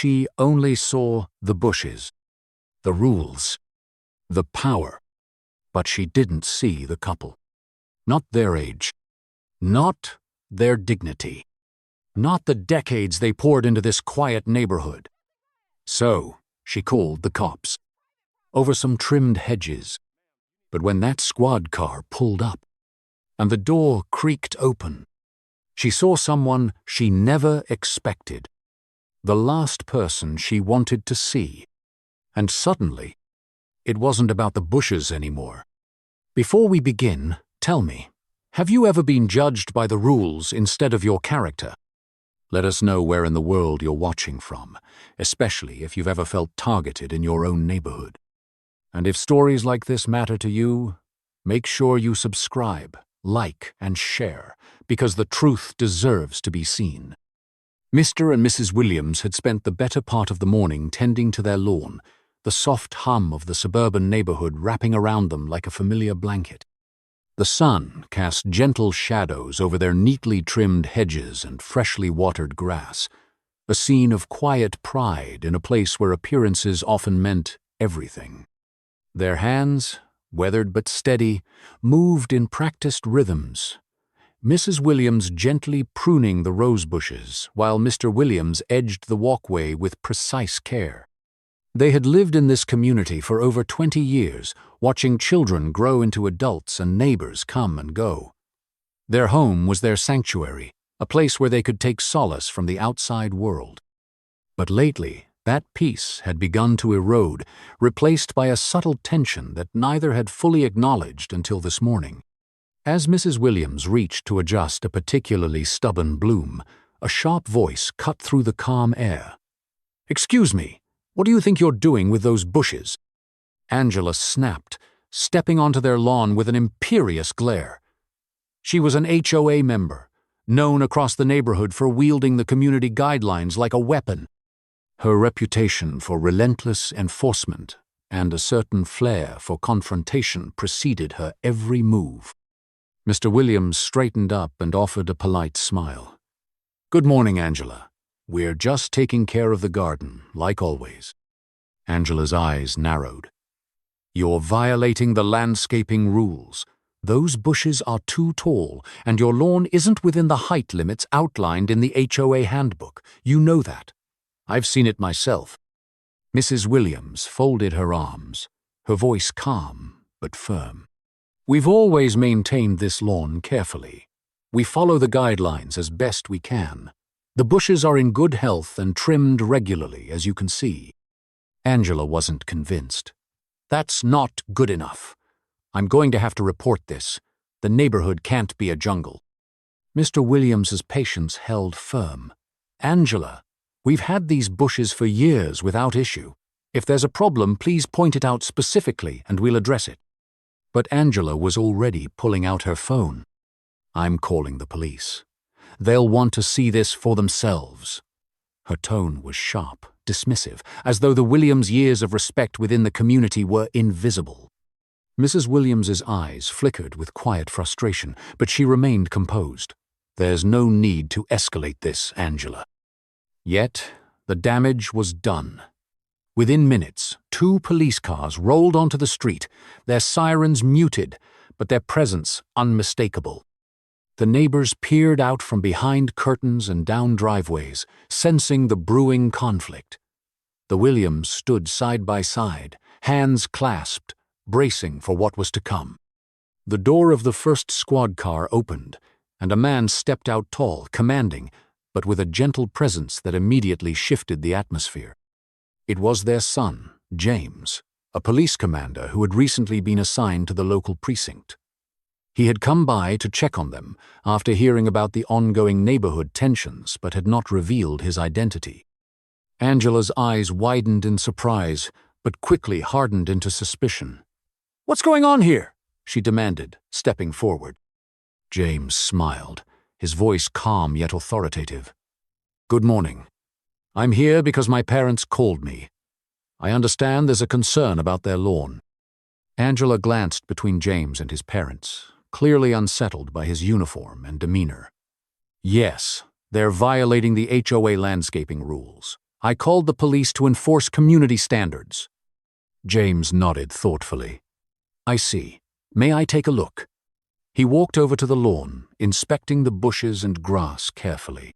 she only saw the bushes, the rules, the power. But she didn't see the couple. Not their age. Not their dignity. Not the decades they poured into this quiet neighborhood. So she called the cops. Over some trimmed hedges. But when that squad car pulled up, and the door creaked open, she saw someone she never expected. The last person she wanted to see. And suddenly, it wasn't about the bushes anymore. Before we begin, tell me, have you ever been judged by the rules instead of your character? Let us know where in the world you're watching from, especially if you've ever felt targeted in your own neighborhood. And if stories like this matter to you, make sure you subscribe, like, and share, because the truth deserves to be seen. Mr. and Mrs. Williams had spent the better part of the morning tending to their lawn, the soft hum of the suburban neighborhood wrapping around them like a familiar blanket. The sun cast gentle shadows over their neatly trimmed hedges and freshly watered grass, a scene of quiet pride in a place where appearances often meant everything. Their hands, weathered but steady, moved in practiced rhythms, Mrs. Williams gently pruning the rose bushes while Mr. Williams edged the walkway with precise care. They had lived in this community for over 20 years, watching children grow into adults and neighbors come and go. Their home was their sanctuary, a place where they could take solace from the outside world. But lately, that peace had begun to erode, replaced by a subtle tension that neither had fully acknowledged until this morning. As Mrs. Williams reached to adjust a particularly stubborn bloom, a sharp voice cut through the calm air. "Excuse me, what do you think you're doing with those bushes?" Angela snapped, stepping onto their lawn with an imperious glare. She was an HOA member, known across the neighborhood for wielding the community guidelines like a weapon. Her reputation for relentless enforcement and a certain flair for confrontation preceded her every move. Mr. Williams straightened up and offered a polite smile. "Good morning, Angela. We're just taking care of the garden, like always." Angela's eyes narrowed. "You're violating the landscaping rules. Those bushes are too tall, and your lawn isn't within the height limits outlined in the HOA handbook. You know that. I've seen it myself." Mrs. Williams folded her arms, her voice calm but firm. "We've always maintained this lawn carefully. We follow the guidelines as best we can. The bushes are in good health and trimmed regularly, as you can see." Angela wasn't convinced. "That's not good enough. I'm going to have to report this. The neighborhood can't be a jungle." Mr. Williams's patience held firm. "Angela, we've had these bushes for years without issue. If there's a problem, please point it out specifically and we'll address it." But Angela was already pulling out her phone. "I'm calling the police. They'll want to see this for themselves." Her tone was sharp, dismissive, as though the Williams' years of respect within the community were invisible. Mrs. Williams's eyes flickered with quiet frustration, but she remained composed. "There's no need to escalate this, Angela." Yet, the damage was done. Within minutes, 2 police cars rolled onto the street, their sirens muted, but their presence unmistakable. The neighbors peered out from behind curtains and down driveways, sensing the brewing conflict. The Williams stood side by side, hands clasped, bracing for what was to come. The door of the first squad car opened, and a man stepped out tall, commanding, but with a gentle presence that immediately shifted the atmosphere. It was their son, James, a police commander who had recently been assigned to the local precinct. He had come by to check on them after hearing about the ongoing neighborhood tensions but had not revealed his identity. Angela's eyes widened in surprise, but quickly hardened into suspicion. "What's going on here?" she demanded, stepping forward. James smiled, his voice calm yet authoritative. "Good morning. I'm here because my parents called me. I understand there's a concern about their lawn." Angela glanced between James and his parents, clearly unsettled by his uniform and demeanor. "Yes, they're violating the HOA landscaping rules. I called the police to enforce community standards." James nodded thoughtfully. "I see. May I take a look?" He walked over to the lawn, inspecting the bushes and grass carefully.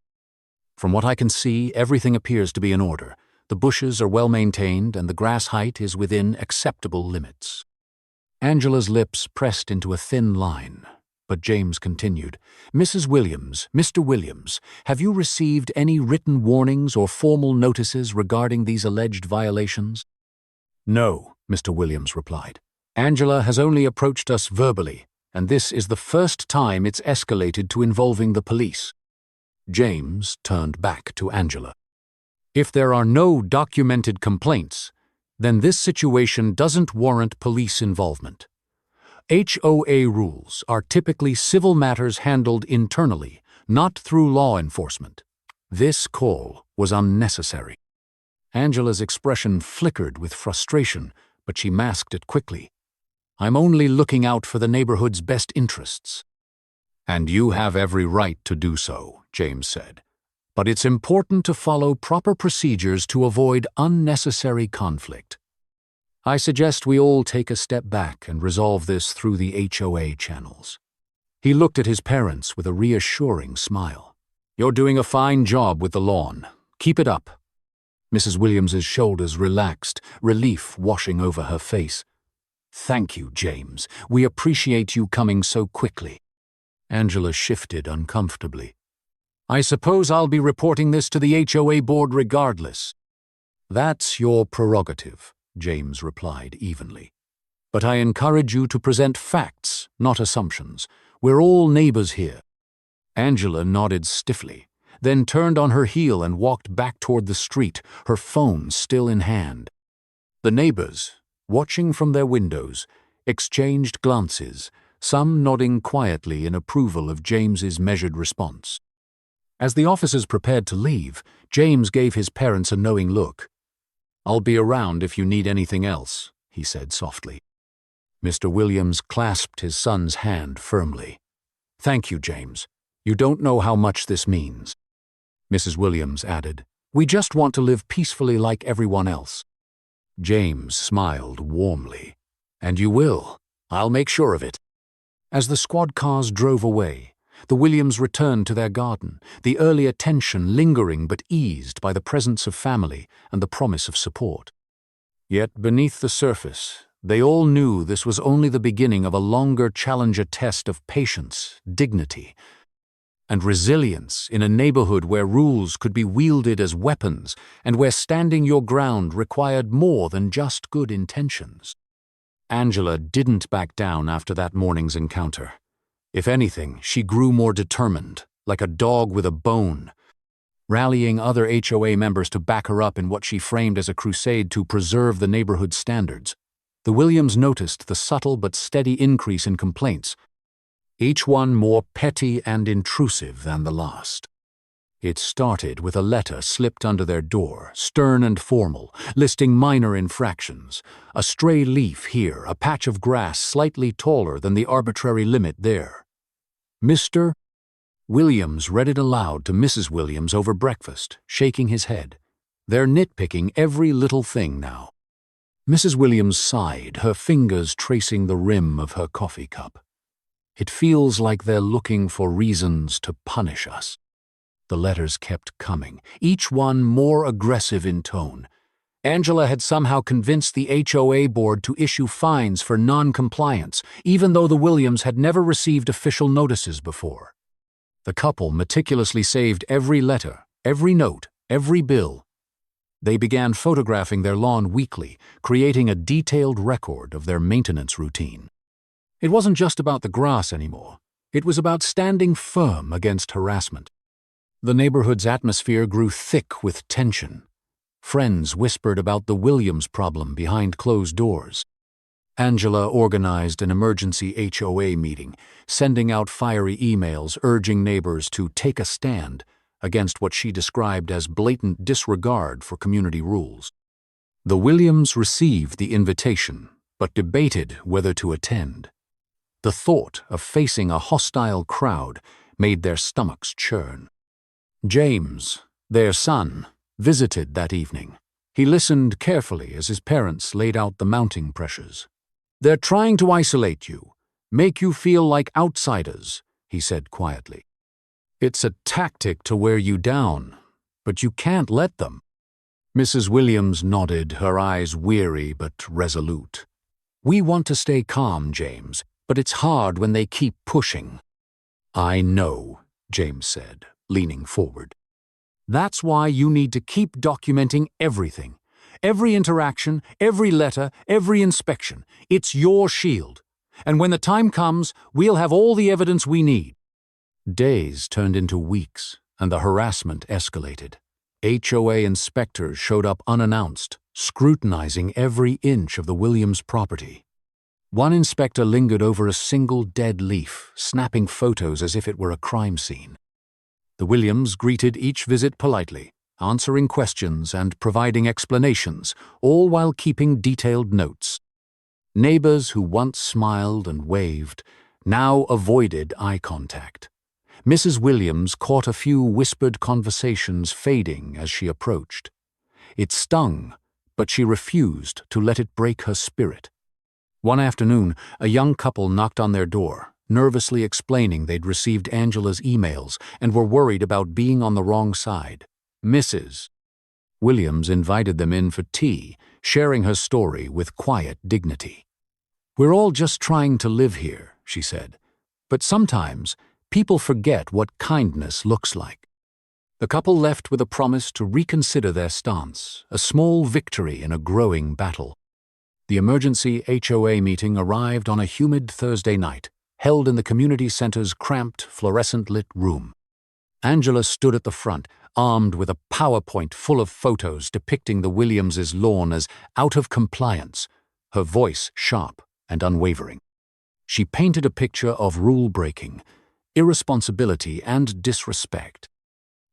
"From what I can see, everything appears to be in order. The bushes are well maintained and the grass height is within acceptable limits." Angela's lips pressed into a thin line, but James continued, "Mrs. Williams, Mr. Williams, have you received any written warnings or formal notices regarding these alleged violations?" "No," Mr. Williams replied. "Angela has only approached us verbally, and this is the first time it's escalated to involving the police." James turned back to Angela. "If there are no documented complaints, then this situation doesn't warrant police involvement. HOA rules are typically civil matters handled internally, not through law enforcement. This call was unnecessary." Angela's expression flickered with frustration, but she masked it quickly. "I'm only looking out for the neighborhood's best interests." "And you have every right to do so," James said. "But it's important to follow proper procedures to avoid unnecessary conflict. I suggest we all take a step back and resolve this through the HOA channels." He looked at his parents with a reassuring smile. "You're doing a fine job with the lawn. Keep it up." Mrs. Williams's shoulders relaxed, relief washing over her face. "Thank you, James. We appreciate you coming so quickly." Angela shifted uncomfortably. "I suppose I'll be reporting this to the HOA board regardless." "That's your prerogative," James replied evenly. "But I encourage you to present facts, not assumptions. We're all neighbors here." Angela nodded stiffly, then turned on her heel and walked back toward the street, her phone still in hand. The neighbors, watching from their windows, exchanged glances, some nodding quietly in approval of James's measured response. As the officers prepared to leave, James gave his parents a knowing look. "I'll be around if you need anything else," he said softly. Mr. Williams clasped his son's hand firmly. "Thank you, James. You don't know how much this means." Mrs. Williams added, "We just want to live peacefully like everyone else." James smiled warmly. "And you will. I'll make sure of it." As the squad cars drove away, the Williams returned to their garden, the earlier tension lingering but eased by the presence of family and the promise of support. Yet beneath the surface, they all knew this was only the beginning of a longer challenger test of patience, dignity, and resilience in a neighborhood where rules could be wielded as weapons and where standing your ground required more than just good intentions. Angela didn't back down after that morning's encounter. If anything, she grew more determined, like a dog with a bone, rallying other HOA members to back her up in what she framed as a crusade to preserve the neighborhood's standards. The Williams noticed the subtle but steady increase in complaints, each one more petty and intrusive than the last. It started with a letter slipped under their door, stern and formal, listing minor infractions. A stray leaf here, a patch of grass slightly taller than the arbitrary limit there. Mr. Williams read it aloud to Mrs. Williams over breakfast, shaking his head. "They're nitpicking every little thing now." Mrs. Williams sighed, her fingers tracing the rim of her coffee cup. "It feels like they're looking for reasons to punish us." The letters kept coming, each one more aggressive in tone. Angela had somehow convinced the HOA board to issue fines for non-compliance, even though the Williams had never received official notices before. The couple meticulously saved every letter, every note, every bill. They began photographing their lawn weekly, creating a detailed record of their maintenance routine. It wasn't just about the grass anymore. It was about standing firm against harassment. The neighborhood's atmosphere grew thick with tension. Friends whispered about the Williams problem behind closed doors. Angela organized an emergency HOA meeting, sending out fiery emails urging neighbors to take a stand against what she described as blatant disregard for community rules. The Williams received the invitation, but debated whether to attend. The thought of facing a hostile crowd made their stomachs churn. James, their son, visited that evening. He listened carefully as his parents laid out the mounting pressures. "They're trying to isolate you, make you feel like outsiders," he said quietly. "It's a tactic to wear you down, but you can't let them." Mrs. Williams nodded, her eyes weary but resolute. "We want to stay calm, James, but it's hard when they keep pushing." "I know," James said, leaning forward. "That's why you need to keep documenting everything. Every interaction, every letter, every inspection. It's your shield. And when the time comes, we'll have all the evidence we need." Days turned into weeks, and the harassment escalated. HOA inspectors showed up unannounced, scrutinizing every inch of the Williams property. One inspector lingered over a single dead leaf, snapping photos as if it were a crime scene. The Williams greeted each visit politely, answering questions and providing explanations, all while keeping detailed notes. Neighbors who once smiled and waved now avoided eye contact. Mrs. Williams caught a few whispered conversations fading as she approached. It stung, but she refused to let it break her spirit. One afternoon, a young couple knocked on their door, nervously explaining they'd received Angela's emails and were worried about being on the wrong side. Mrs. Williams invited them in for tea, sharing her story with quiet dignity. "We're all just trying to live here," she said, "but sometimes people forget what kindness looks like." The couple left with a promise to reconsider their stance, a small victory in a growing battle. The emergency HOA meeting arrived on a humid Thursday night, held in the community center's cramped, fluorescent-lit room. Angela stood at the front, armed with a PowerPoint full of photos depicting the Williamses' lawn as out of compliance, her voice sharp and unwavering. She painted a picture of rule-breaking, irresponsibility, and disrespect.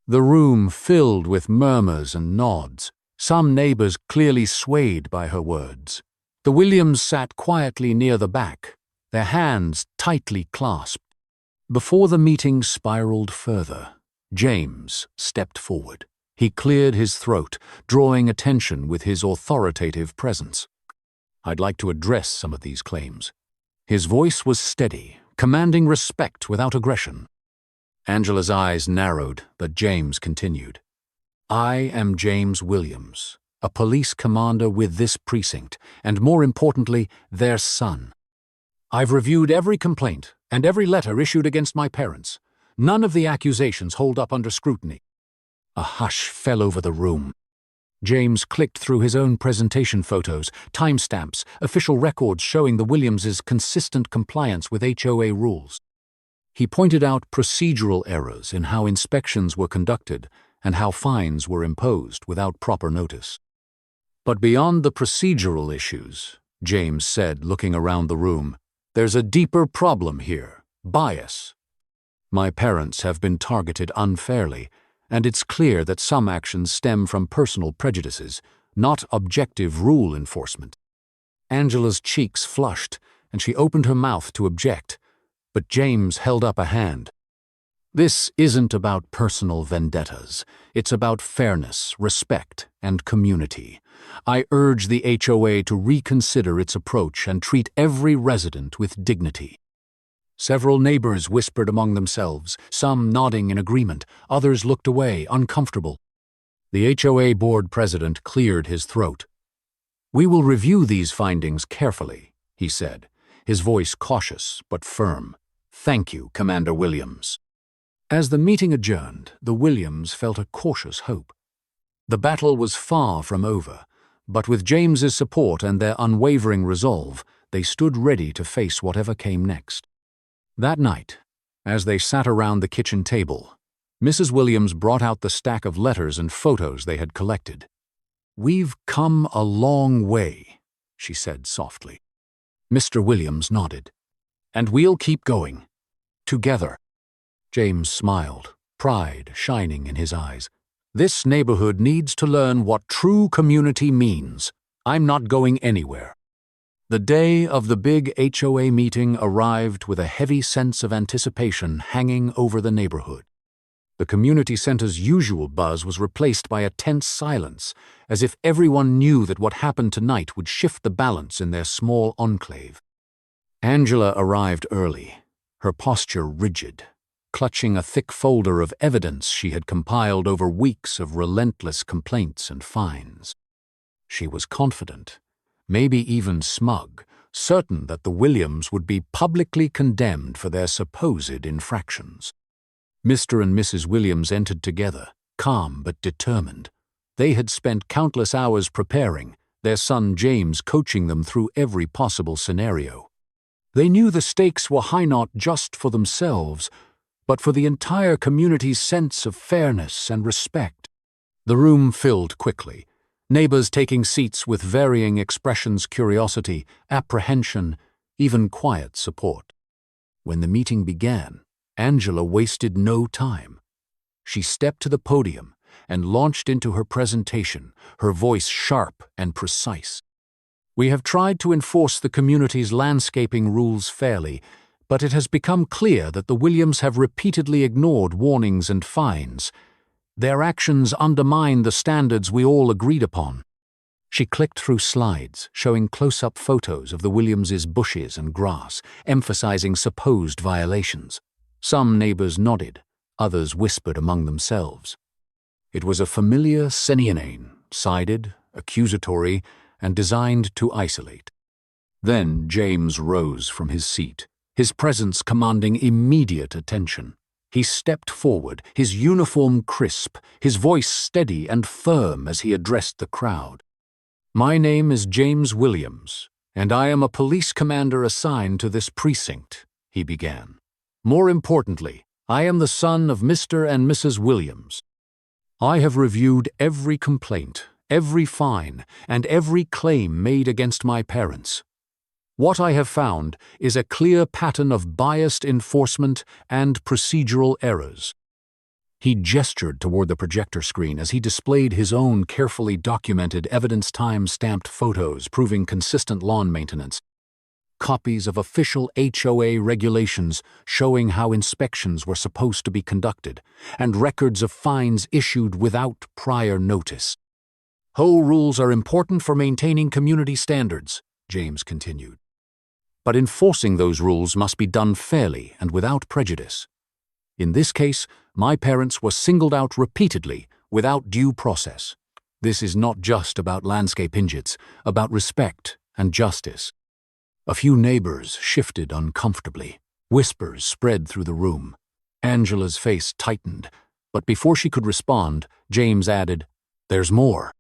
The room filled with murmurs and nods, some neighbors clearly swayed by her words. The Williams sat quietly near the back, their hands tightly clasped. Before the meeting spiraled further, James stepped forward. He cleared his throat, drawing attention with his authoritative presence. "I'd like to address some of these claims." His voice was steady, commanding respect without aggression. Angela's eyes narrowed, but James continued. "I am James Williams, a police commander with this precinct, and more importantly, their son. I've reviewed every complaint and every letter issued against my parents. None of the accusations hold up under scrutiny." A hush fell over the room. James clicked through his own presentation photos, timestamps, official records showing the Williamses' consistent compliance with HOA rules. He pointed out procedural errors in how inspections were conducted and how fines were imposed without proper notice. "But beyond the procedural issues," James said, looking around the room, "there's a deeper problem here: bias. My parents have been targeted unfairly, and it's clear that some actions stem from personal prejudices, not objective rule enforcement." Angela's cheeks flushed, and she opened her mouth to object, but James held up a hand. "This isn't about personal vendettas. It's about fairness, respect, and community. I urge the HOA to reconsider its approach and treat every resident with dignity." Several neighbors whispered among themselves, some nodding in agreement, others looked away, uncomfortable. The HOA board president cleared his throat. "We will review these findings carefully," he said, his voice cautious but firm. "Thank you, Commander Williams." As the meeting adjourned, the Williams felt a cautious hope. The battle was far from over, but with James's support and their unwavering resolve, they stood ready to face whatever came next. That night, as they sat around the kitchen table, Mrs. Williams brought out the stack of letters and photos they had collected. "We've come a long way," she said softly. Mr. Williams nodded. "And we'll keep going. Together." James smiled, pride shining in his eyes. "This neighborhood needs to learn what true community means. I'm not going anywhere." The day of the big HOA meeting arrived with a heavy sense of anticipation hanging over the neighborhood. The community center's usual buzz was replaced by a tense silence, as if everyone knew that what happened tonight would shift the balance in their small enclave. Angela arrived early, her posture rigid, clutching a thick folder of evidence she had compiled over weeks of relentless complaints and fines. She was confident, maybe even smug, certain that the Williams would be publicly condemned for their supposed infractions. Mr. and Mrs. Williams entered together, calm but determined. They had spent countless hours preparing, their son James coaching them through every possible scenario. They knew the stakes were high not just for themselves, but for the entire community's sense of fairness and respect. The room filled quickly, neighbors taking seats with varying expressions: curiosity, apprehension, even quiet support. When the meeting began, Angela wasted no time. She stepped to the podium and launched into her presentation, her voice sharp and precise. We have tried to enforce the community's landscaping rules fairly, but it has become clear that the Williams have repeatedly ignored warnings and fines. Their actions undermine the standards we all agreed upon. She clicked through slides, showing close-up photos of the Williamses' bushes and grass, emphasizing supposed violations. Some neighbors nodded, others whispered among themselves. It was a familiar senienane, sided, accusatory, and designed to isolate. Then James rose from his seat, his presence commanding immediate attention. He stepped forward, his uniform crisp, his voice steady and firm as he addressed the crowd. "My name is James Williams, and I am a police commander assigned to this precinct," he began. "More importantly, I am the son of Mr. and Mrs. Williams. I have reviewed every complaint, every fine, and every claim made against my parents. What I have found is a clear pattern of biased enforcement and procedural errors." He gestured toward the projector screen as he displayed his own carefully documented, evidence-time-stamped photos proving consistent lawn maintenance, copies of official HOA regulations showing how inspections were supposed to be conducted, and records of fines issued without prior notice. "HOA rules are important for maintaining community standards," James continued. "But enforcing those rules must be done fairly and without prejudice. In this case, my parents were singled out repeatedly, without due process. This is not just about landscape injuries, about respect and justice." A few neighbors shifted uncomfortably. Whispers spread through the room. Angela's face tightened, but before she could respond, James added, "There's more."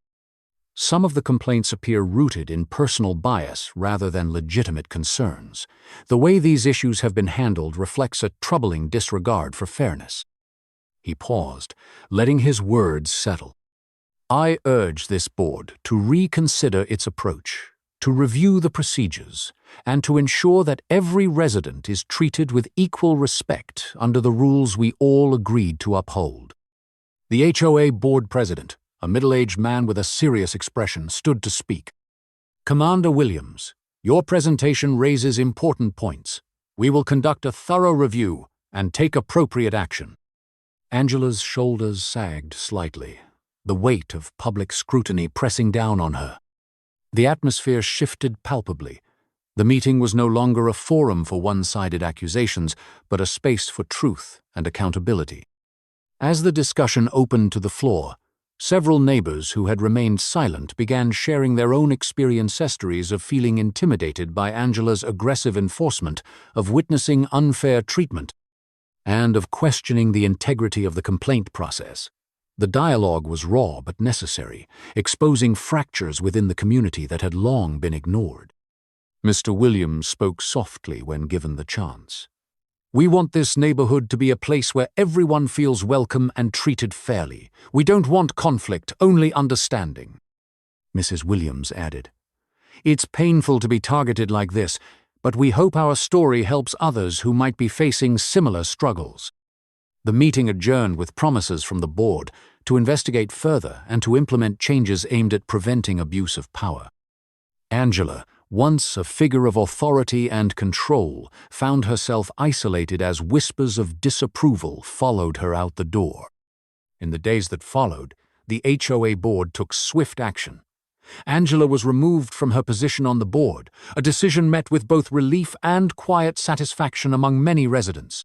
Some of the complaints appear rooted in personal bias rather than legitimate concerns. The way these issues have been handled reflects a troubling disregard for fairness. He paused, letting his words settle. "I urge this board to reconsider its approach, to review the procedures, and to ensure that every resident is treated with equal respect under the rules we all agreed to uphold." The HOA board president, a middle-aged man with a serious expression, stood to speak. "Commander Williams, your presentation raises important points. We will conduct a thorough review and take appropriate action." Angela's shoulders sagged slightly, the weight of public scrutiny pressing down on her. The atmosphere shifted palpably. The meeting was no longer a forum for one-sided accusations, but a space for truth and accountability. As the discussion opened to the floor, several neighbors who had remained silent began sharing their own stories of feeling intimidated by Angela's aggressive enforcement, of witnessing unfair treatment, and of questioning the integrity of the complaint process. The dialogue was raw but necessary, exposing fractures within the community that had long been ignored. Mr. Williams spoke softly when given the chance. "We want this neighborhood to be a place where everyone feels welcome and treated fairly. We don't want conflict, only understanding." Mrs. Williams added, "It's painful to be targeted like this, but we hope our story helps others who might be facing similar struggles." The meeting adjourned with promises from the board to investigate further and to implement changes aimed at preventing abuse of power. Angela, once a figure of authority and control, found herself isolated as whispers of disapproval followed her out the door. In the days that followed, the HOA board took swift action. Angela was removed from her position on the board, a decision met with both relief and quiet satisfaction among many residents.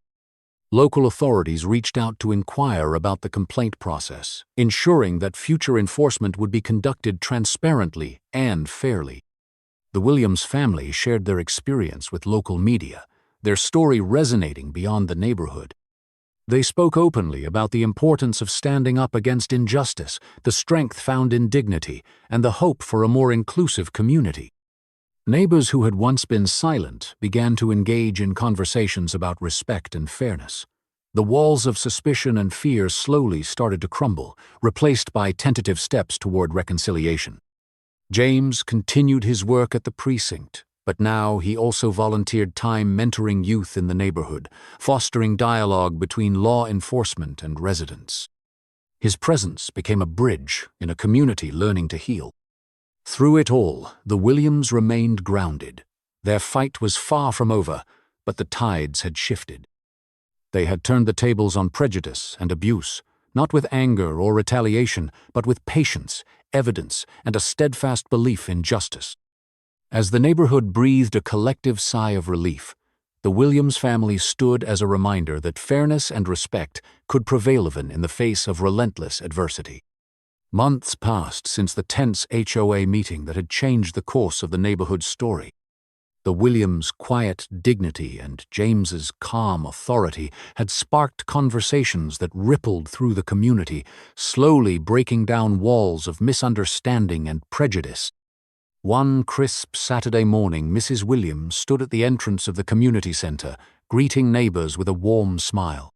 Local authorities reached out to inquire about the complaint process, ensuring that future enforcement would be conducted transparently and fairly. The Williams family shared their experience with local media, their story resonating beyond the neighborhood. They spoke openly about the importance of standing up against injustice, the strength found in dignity, and the hope for a more inclusive community. Neighbors who had once been silent began to engage in conversations about respect and fairness. The walls of suspicion and fear slowly started to crumble, replaced by tentative steps toward reconciliation. James continued his work at the precinct, but now he also volunteered time mentoring youth in the neighborhood, fostering dialogue between law enforcement and residents. His presence became a bridge in a community learning to heal. Through it all, the Williams remained grounded. Their fight was far from over, but the tides had shifted. They had turned the tables on prejudice and abuse, not with anger or retaliation, but with patience, evidence, and a steadfast belief in justice. As the neighborhood breathed a collective sigh of relief, the Williams family stood as a reminder that fairness and respect could prevail even in the face of relentless adversity. Months passed since the tense HOA meeting that had changed the course of the neighborhood's story. The Williams' quiet dignity and James's calm authority had sparked conversations that rippled through the community, slowly breaking down walls of misunderstanding and prejudice. One crisp Saturday morning, Mrs. Williams stood at the entrance of the community center, greeting neighbors with a warm smile.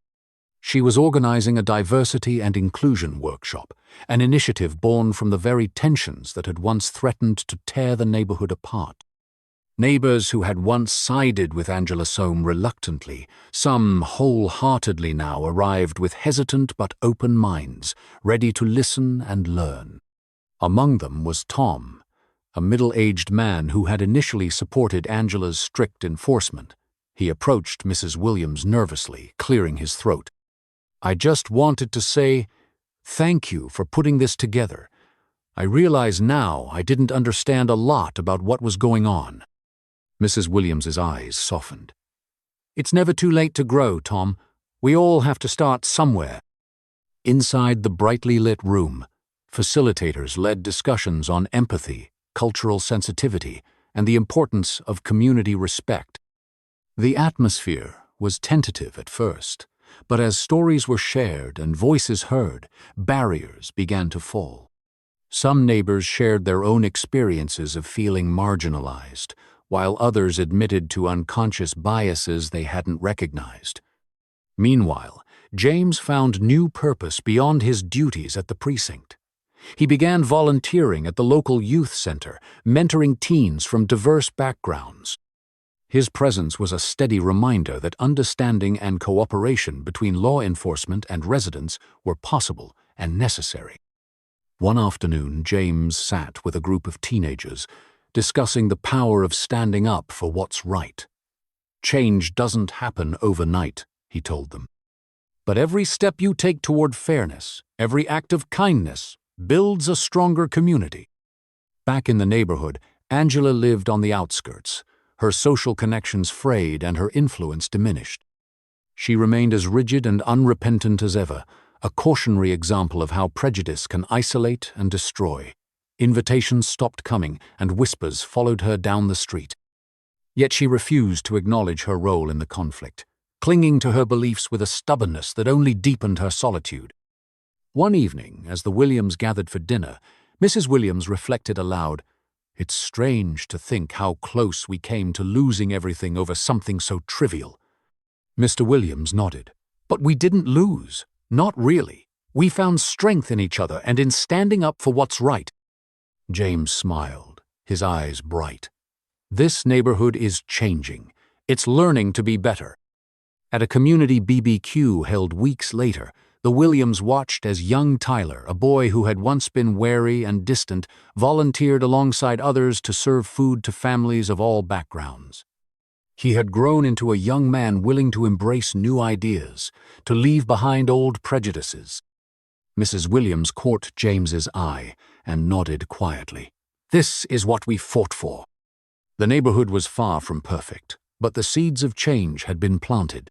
She was organizing a diversity and inclusion workshop, an initiative born from the very tensions that had once threatened to tear the neighborhood apart. Neighbors who had once sided with Angela Soame reluctantly, some wholeheartedly now arrived with hesitant but open minds, ready to listen and learn. Among them was Tom, a middle-aged man who had initially supported Angela's strict enforcement. He approached Mrs. Williams nervously, clearing his throat. "I just wanted to say thank you for putting this together. I realize now I didn't understand a lot about what was going on." Mrs. Williams's eyes softened. "It's never too late to grow, Tom. We all have to start somewhere." Inside the brightly lit room, facilitators led discussions on empathy, cultural sensitivity, and the importance of community respect. The atmosphere was tentative at first, but as stories were shared and voices heard, barriers began to fall. Some neighbors shared their own experiences of feeling marginalized, while others admitted to unconscious biases they hadn't recognized. Meanwhile, James found new purpose beyond his duties at the precinct. He began volunteering at the local youth center, mentoring teens from diverse backgrounds. His presence was a steady reminder that understanding and cooperation between law enforcement and residents were possible and necessary. One afternoon, James sat with a group of teenagers, discussing the power of standing up for what's right. "Change doesn't happen overnight," he told them. "But every step you take toward fairness, every act of kindness, builds a stronger community." Back in the neighborhood, Angela lived on the outskirts, her social connections frayed and her influence diminished. She remained as rigid and unrepentant as ever, a cautionary example of how prejudice can isolate and destroy. Invitations stopped coming, and whispers followed her down the street. Yet she refused to acknowledge her role in the conflict, clinging to her beliefs with a stubbornness that only deepened her solitude. One evening, as the Williams gathered for dinner, Mrs. Williams reflected aloud, "It's strange to think how close we came to losing everything over something so trivial." Mr. Williams nodded. "But we didn't lose. Not really. We found strength in each other and in standing up for what's right." James smiled, his eyes bright. "This neighborhood is changing. It's learning to be better." At a community BBQ held weeks later, The Williams watched as young Tyler, a boy who had once been wary and distant, volunteered alongside others to serve food to families of all backgrounds. He had grown into a young man willing to embrace new ideas, to leave behind old prejudices. Mrs. Williams caught James's eye and nodded quietly. "This is what we fought for." The neighborhood was far from perfect, but the seeds of change had been planted.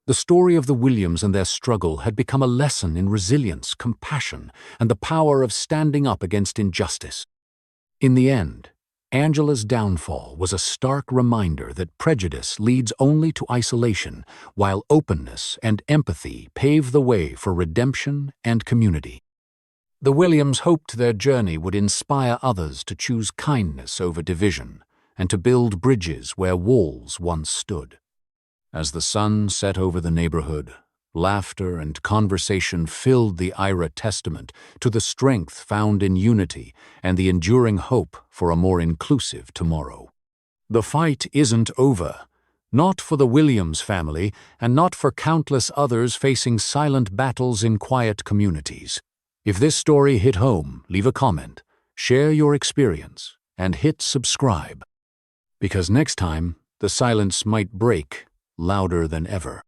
The story of the Williams and their struggle had become a lesson in resilience, compassion, and the power of standing up against injustice. In the end, Angela's downfall was a stark reminder that prejudice leads only to isolation, while openness and empathy pave the way for redemption and community. The Williams hoped their journey would inspire others to choose kindness over division and to build bridges where walls once stood. As the sun set over the neighborhood, laughter and conversation filled the Ira Testament to the strength found in unity and the enduring hope for a more inclusive tomorrow. The fight isn't over, not for the Williams family and not for countless others facing silent battles in quiet communities. If this story hit home, leave a comment, share your experience, and hit subscribe. Because next time, the silence might break louder than ever.